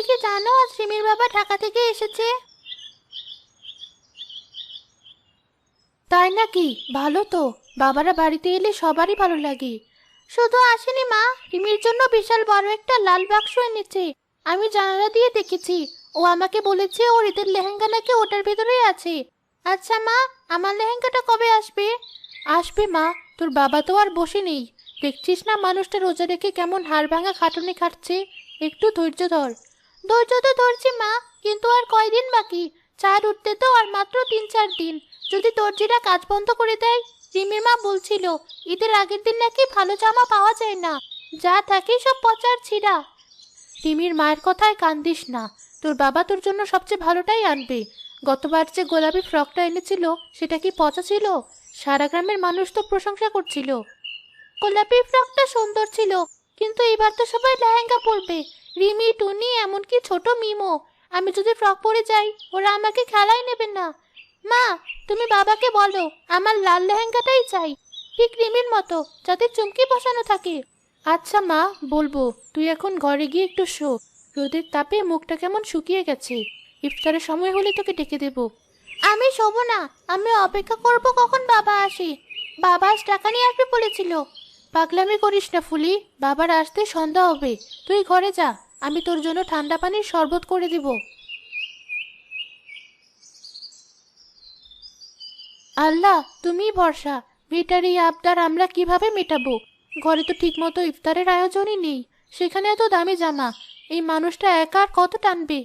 তুমি কি জানো আজ রিমির বাবা ঢাকা থেকে এসেছে? তাই নাকি? ভালো তো। বাবারা বাড়িতে এলে সবারই ভালো লাগে। শুধু আসেনি মা, রিমির জন্য বিশাল বড় একটা লাল বাক্স এনেছে। আমি জানালা দিয়ে দেখেছি। ও আমাকে বলেছে ওর ঈদের লেহেঙ্গা নাকি ওটার ভেতরেই আছে। আচ্ছা মা, আমার লেহেঙ্গাটা কবে আসবে? আসবে মা। তোর বাবা তো আর বসে নেই। দেখছিস না মানুষটা রোজা রেখে কেমন হাড় ভাঙা খাটুনি খাটছে। একটু ধৈর্য ধর। ধৈর্য তো ধরছি মা, কিন্তু আর কয়দিন বাকি? চাঁদ উঠতে তো আর মাত্র 3-4 দিন। যদি দর্জিরা কাজ বন্ধ করে দেয়। রিমির মা বলছিল ঈদের আগের দিন নাকি ভালো জামা পাওয়া যায় না, যা থাকে সব পচার ছিঁড়া। রিমির মায়ের কথায় কান দিস না। তোর বাবা তোর জন্য সবচেয়ে ভালোটাই আনবে। গতবার যে গোলাপি ফ্রকটা এনেছিল সেটা কি পচা ছিল? সারা গ্রামের মানুষ তো প্রশংসা করছিল। গোলাপি ফ্রকটা সুন্দর ছিল, কিন্তু এবার তো সবাই লেহেঙ্গা পরবে। রিমি, টুনি, এমনকি ছোট মিমো। আমি যদি ফ্রক পরে যাই ওরা আমাকে খেলাই নেবে না। মা, তুমি বাবাকে বলো আমার লাল লেহেঙ্গাটাই চাই, ঠিক রিমির মতো, যাতে চুমকি বসানো থাকে। আচ্ছা মা, বলবো। তুই এখন ঘরে গিয়ে একটু শো। রোদের তাপে মুখটা কেমন শুকিয়ে গেছে। ইফতারের সময় হলে তোকে ডেকে দেবো। আমি শোবো না। আমি অপেক্ষা করব কখন বাবা আসে। বাবা আজ টাকা নিয়ে আসবে বলেছিল। পাগলামি করিস না ফুলি, বাবার আসতে সন্ধ্যা হবে। তুই ঘরে যা, আমি তোর জন্য ঠান্ডা পানির শরবত করে দিব। আল্লাহ, তুমিই ভরসা। মেয়েটার এই আবদার আমরা কিভাবে মেটাবো? ঘরে তো ঠিকমতো ইফতারের আয়োজনই নেই, সেখানে এত দামি জামা। এই মানুষটা একা আর কত টানবে?